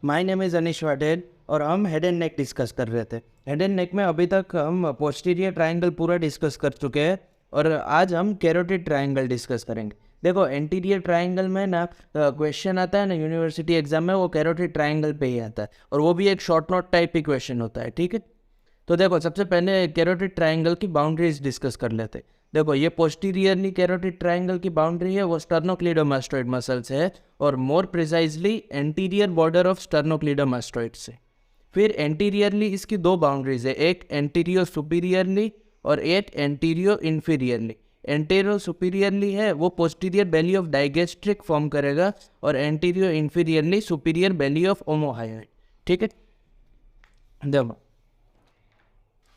My name is Anish Waddell और हम head and neck discuss कर रहे थे। हेड एंड नेक में अभी तक हम पोस्टीरियर ट्रायंगल पूरा डिस्कस कर चुके हैं और आज हम कैरोटिड ट्रायंगल डिस्कस करेंगे। देखो एंटीरियर ट्रायंगल में ना क्वेश्चन आता है ना यूनिवर्सिटी एग्जाम में, वो कैरोटिड ट्रायंगल पे ही आता है और वो भी एक शॉर्ट नोट टाइप ही क्वेश्चन होता है। ठीक है, तो देखो सबसे पहले कैरोटिड ट्रायंगल की बाउंड्रीज डिस्कस कर लेते हैं। देखो ये पोस्टीरियरली कैरोटिड ट्रायंगल की बाउंड्री है वो स्टर्नोक्लीडोमास्टोइड मसल से है और more precisely anterior border of sternocleidomastoid से। फिर एंटीरियरली इसकी दो बाउंड्रीज है, एक एंटीरियर सुपीरियरली और एक एंटीरियर इन्फीरियरली। एंटीरियर सुपीरियरली है वो posterior belly of digastric form करेगा और anterior inferiorly superior belly of omohyoid. ठीक है, देखो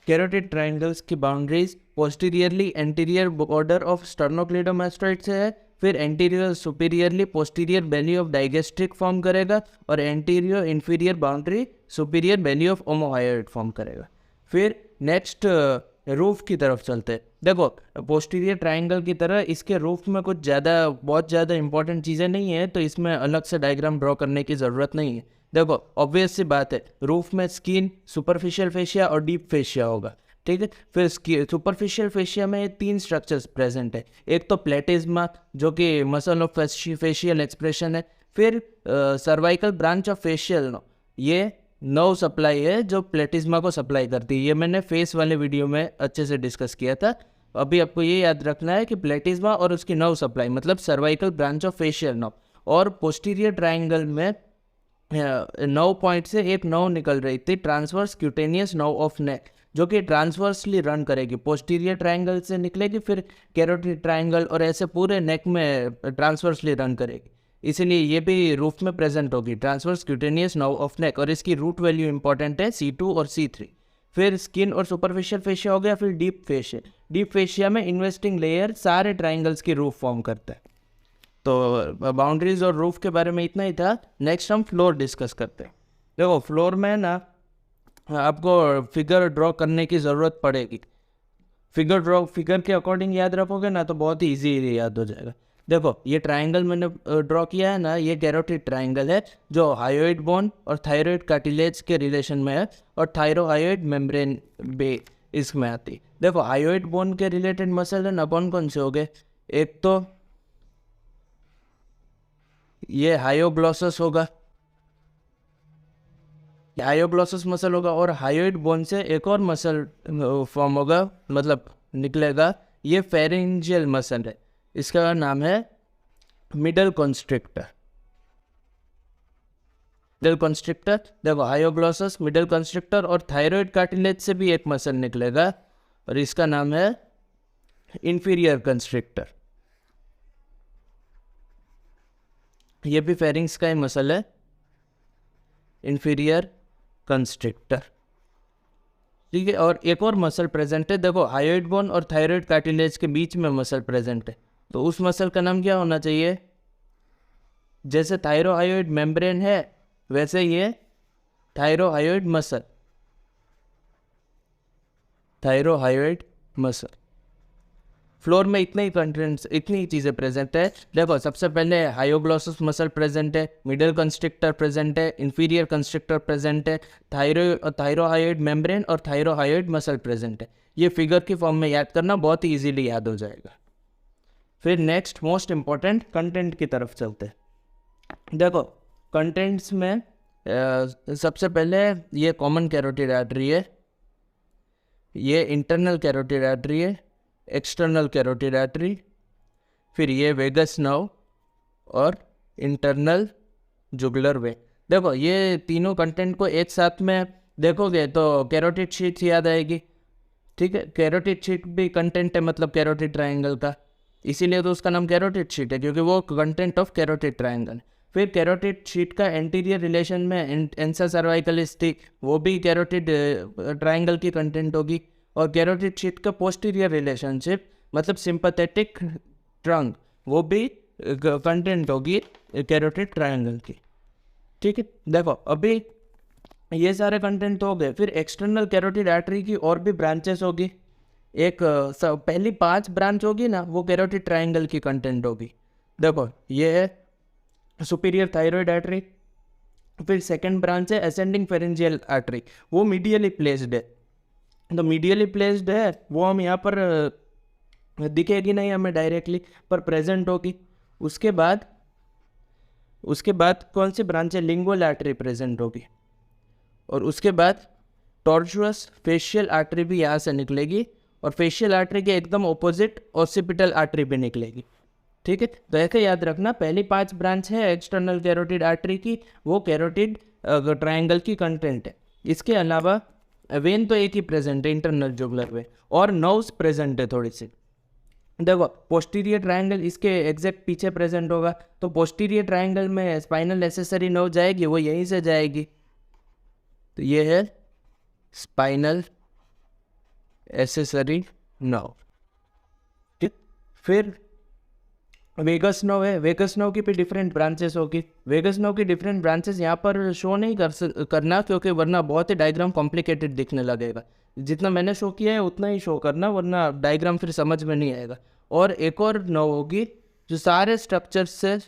कैरोटिड ट्रायंगल्स की boundaries posteriorly anterior border of sternocleidomastoid से है, फिर anterior superiorly posterior belly of digastric form करेगा और anterior inferior boundary superior belly of omohyoid form करेगा। फिर नेक्स्ट रूफ की तरफ चलते हैं। देखो पोस्टीरियर ट्रायंगल की तरह इसके रूफ में कुछ बहुत ज़्यादा इंपॉर्टेंट चीज़ें नहीं है, तो इसमें अलग से डायग्राम ड्रॉ करने की ज़रूरत नहीं है। देखो ऑब्वियस सी बात है, रूफ में स्किन, सुपरफिशियल फेशिया और डीप फेशिया होगा। ठीक है, फिर सुपरफिशियल फेशिया में तीन स्ट्रक्चर्स प्रेजेंट है। एक तो प्लेटिज्मा जो कि मसल ऑफ फेशियल एक्सप्रेशन है, फिर cervical branch of facial nerve, ये नर्व सप्लाई है जो प्लेटिज्मा को सप्लाई करती है। ये मैंने फेस वाले वीडियो में अच्छे से डिस्कस किया था। अभी आपको ये याद रखना है कि प्लेटिज्मा और उसकी नर्व सप्लाई मतलब cervical branch of facial nerve. और पोस्टीरियर ट्रायंगल में 9 पॉइंट से एक नर्व निकल रही थी, transverse cutaneous nerve of neck, जो कि ट्रांसवर्सली रन करेगी। पोस्टीरियर ट्रायंगल से निकलेगी, फिर कैरोटिड ट्रायंगल और ऐसे पूरे नेक में ट्रांसवर्सली रन करेगी। इसीलिए ये भी रूफ में प्रेजेंट होगी, transverse cutaneous nerve of neck, और इसकी रूट वैल्यू इंपॉर्टेंट है C2 और C3। फिर स्किन और सुपरफिशियल फेशिया हो गया। फिर डीप फेशिया, डीप फेशिया में इन्वेस्टिंग लेयर सारे ट्रायंगल्स की रूफ फॉर्म करता है। तो बाउंड्रीज और रूफ के बारे में इतना ही था। नेक्स्ट हम फ्लोर डिस्कस करते हैं। देखो फ्लोर में ना आपको फिगर ड्रॉ करने की ज़रूरत पड़ेगी। फिगर के अकॉर्डिंग याद रखोगे ना तो बहुत ही ईजी याद हो जाएगा। देखो ये ट्रायंगल मैंने ड्रॉ किया है ना, ये कैरोटिड ट्रायंगल है जो हायोइड बोन और थायराइड कार्टिलेज के रिलेशन में है और थायरोहायोइड मेम्ब्रेन बे इसमें आती। देखो हायोइड बोन के रिलेटेड मसल है ना, कौन कौन से हो गए? एक तो ये हायोग्लोसस होगा, हायोग्लोसस मसल होगा, और हायोइड बोन से एक और मसल फॉर्म होगा, मतलब निकलेगा, ये फेरेंजियल मसल है। इसका नाम है मिडल कॉन्स्ट्रिक्टर। मिडल कॉन्स्ट्रिक्टर, देखो हायोग्लोसस, मिडल कॉन्स्ट्रिक्टर और थायराइड कार्टिलेज से भी एक मसल निकलेगा और इसका नाम है इंफीरियर कंस्ट्रिक्टर। ये भी फेरिंग्स का ही मसल है, इंफीरियर कंस्ट्रिक्टर। ठीक है, और एक और मसल प्रेजेंट है, देखो हायोइड बोन और थायराइड कार्टिलेज के बीच में मसल प्रेजेंट है, तो उस मसल का नाम क्या होना चाहिए? जैसे थायरोहायोइड मेम्ब्रेन है वैसे ये थायरोहायोइड मसल, थायरोहायोइड मसल। फ्लोर में इतने ही कंटेंट्स, इतनी ही चीज़ें प्रेजेंट है। देखो सबसे पहले हायोग्लोसस मसल प्रेजेंट है, मिडल कंस्ट्रिक्टर प्रेजेंट है, इंफीरियर कंस्ट्रिक्टर प्रेजेंट है, थायरोहायोइड मेम्ब्रेन और थायरोहायोइड मसल प्रेजेंट है। ये फिगर की फॉर्म में याद करना, बहुत ही इजीली याद हो जाएगा। फिर नेक्स्ट मोस्ट इम्पॉर्टेंट कंटेंट की तरफ चलते हैं। देखो कंटेंट्स में सबसे पहले ये कॉमन कैरोटिड आर्टरी है, ये इंटरनल कैरोटिड आर्टरी है, एक्सटर्नल कैरोटिड आर्टरी, फिर ये वेगस नर्व और इंटरनल जुगुलर वेन। देखो ये तीनों कंटेंट को एक साथ में देखोगे तो कैरोटिड शीट याद आएगी। ठीक है, कैरोटिड शीट भी कंटेंट है मतलब कैरोटिड ट्रायंगल का, इसीलिए तो उसका नाम कैरोटिड शीट है, क्योंकि वो कंटेंट ऑफ कैरोटिड ट्रायंगल। फिर कैरोटिड शीट का एंटीरियर रिलेशन में एंसा सर्वाइकलिस थी, वो भी कैरोटिड ट्रायंगल की कंटेंट होगी। और कैरोटिड शीट का पोस्टीरियर रिलेशनशिप मतलब सिंपैथेटिक ट्रंक, वो भी कंटेंट होगी कैरोटिड ट्रायंगल की। ठीक है, देखो अभी ये सारे कंटेंट हो गए। फिर एक्सटर्नल कैरोटिड आर्टरी की और भी ब्रांचेस होगी। एक पहली 5 ब्रांच होगी ना, वो कैरोटिड ट्रायंगल की कंटेंट होगी। देखो ये है सुपीरियर थायराइड आर्टरी, फिर सेकंड ब्रांच है असेंडिंग फेरेंजियल आर्टरी, वो मीडियली प्लेस्ड है। तो मीडियली प्लेस्ड है वो हम यहाँ पर दिखेगी नहीं हमें डायरेक्टली, पर प्रेजेंट होगी। उसके बाद कौन सी ब्रांच है, लिंगुअल आर्टरी प्रेजेंट होगी। और उसके बाद टॉर्चुअस फेशियल आर्टरी भी यहाँ से निकलेगी, और फेशियल आर्टरी के एकदम ऑपोजिट ऑसिपिटल आर्टरी भी निकलेगी। ठीक है, तो ऐसे याद रखना, पहली 5 ब्रांच है एक्सटर्नल कैरोटिड आर्टरी की, वो कैरोटिड ट्रायंगल की कंटेंट है। इसके अलावा वेन तो एक ही प्रेजेंट है, इंटरनल जुगुलर वेन, और नर्व्स प्रेजेंट है थोड़ी सी। देखो पोस्टीरियर ट्रायंगल इसके एग्जैक्ट पीछे प्रेजेंट होगा, तो पोस्टीरियर ट्रायंगल में स्पाइनल एसेसरी नर्व जाएगी, वो यहीं से जाएगी। तो ये है स्पाइनल एसेसरी नर्व। ठीक, फिर वेगस नर्व है, वेगस नर्व की भी डिफरेंट ब्रांचेस होगी। वेगस नर्व की डिफरेंट ब्रांचेस यहाँ पर शो नहीं करना, क्योंकि वरना बहुत ही डायग्राम कॉम्प्लिकेटेड दिखने लगेगा। जितना मैंने शो किया है उतना ही शो करना, वरना डायग्राम फिर समझ में नहीं आएगा। और एक और नर्व होगी जो सारे स्ट्रक्चर से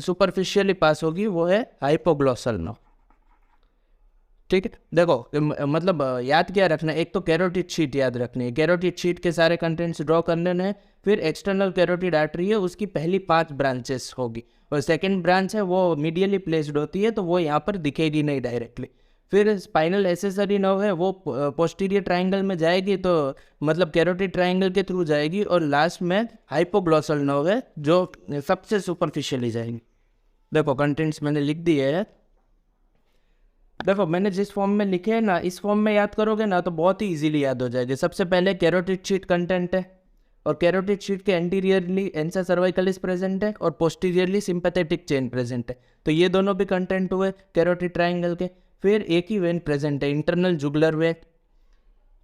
सुपरफिशियली पास होगी, वो है हाइपोग्लॉसल नर्व। ठीक है, देखो मतलब याद क्या रखना है, एक तो कैरोटिड शीट याद रखनी है, कैरोटिड शीट के सारे कंटेंट्स ड्रॉ करने हैं। फिर एक्सटर्नल कैरोटिड आर्टरी है, उसकी पहली 5 ब्रांचेस होगी, और सेकंड ब्रांच है वो मीडियली प्लेस्ड होती है, तो वो यहाँ पर दिखेगी नहीं डायरेक्टली। फिर स्पाइनल एसेसरी नर्व है, वो पोस्टीरियर ट्रायंगल में जाएगी, तो मतलब कैरोटिड ट्रायंगल के थ्रू जाएगी। और लास्ट में हाइपोग्लॉसल नर्व है जो सबसे सुपरफिशियली जाएगी। देखो कंटेंट्स मैंने लिख दिए है, देखो मैंने जिस फॉर्म में लिखे हैं ना, इस फॉर्म में याद करोगे ना तो बहुत ही इजीली याद हो जाएगी। सबसे पहले कैरोटिड शीट कंटेंट है, और कैरोटिड शीट के एंटीरियरली एंसा सर्वाइकलिस प्रेजेंट है, और पोस्टीरियरली सिंपैथेटिक चेन प्रेजेंट है। तो ये दोनों भी कंटेंट हुए कैरोटिड ट्रायंगल के। फिर एक ही वेन प्रेजेंट है, इंटरनल जुगुलर वेन।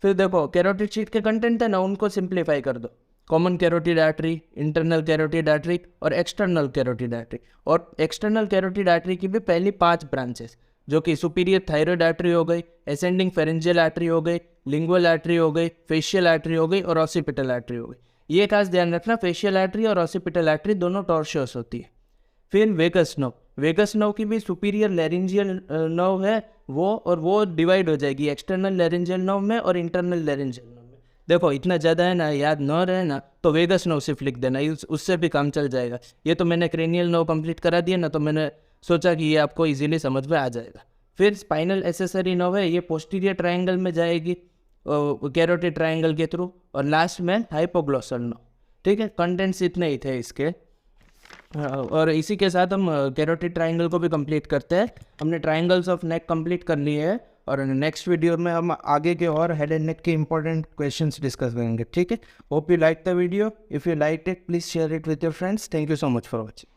फिर देखो कैरोटिड शीट के कंटेंट है ना, उनको सिंप्लीफाई कर दो, common carotid artery, internal carotid artery और एक्सटर्नल कैरोटिड आर्टरी। और एक्सटर्नल कैरोटिड आर्टरी की भी पहली 5 ब्रांचेस, जो कि सुपीरियर थायराइड आर्टरी हो गई, असेंडिंग फेरेंजियल आर्टरी हो गई, लिंगुअल आर्टरी हो गई, फेशियल आर्टरी हो गई, और ऑसिपिटल आर्टरी हो गई। ये खास ध्यान रखना, फेशियल आर्टरी और ऑसिपिटल आर्टरी दोनों टॉर्शियस होती है। फिर वेगस नर्व, वेगस नर्व की भी सुपीरियर लैरिंजियल नर्व है वो, और वो डिवाइड हो जाएगी एक्सटर्नल लैरिंजियल नर्व में और इंटरनल लैरिंजियल नर्व में। देखो इतना ज़्यादा है ना, याद न रहे ना तो वेगस नर्व सिर्फ लिख देना, उससे भी काम चल जाएगा। ये तो मैंने क्रेनियल नर्व कंप्लीट करा दिया ना, तो मैंने सोचा कि ये आपको इजीली समझ में आ जाएगा। फिर स्पाइनल एसेसरी नर्व है, ये पोस्टीरियर ट्रायंगल में जाएगी कैरोटिड ट्रायंगल के थ्रू, और लास्ट में हाइपोग्लॉसल नर्व। ठीक है, कंटेंट्स इतने ही थे इसके। और इसी के साथ हम कैरोटिड ट्रायंगल को भी कंप्लीट करते हैं। हमने ट्रायंगल्स ऑफ नेक कंप्लीट कर लिए है, और नेक्स्ट वीडियो में हम आगे के और हेड एंड नेक के इंपॉर्टेंट क्वेश्चंस डिस्कस करेंगे। ठीक है, hope you like the video. If you like it please share it with your friends. Thank you so much for watching.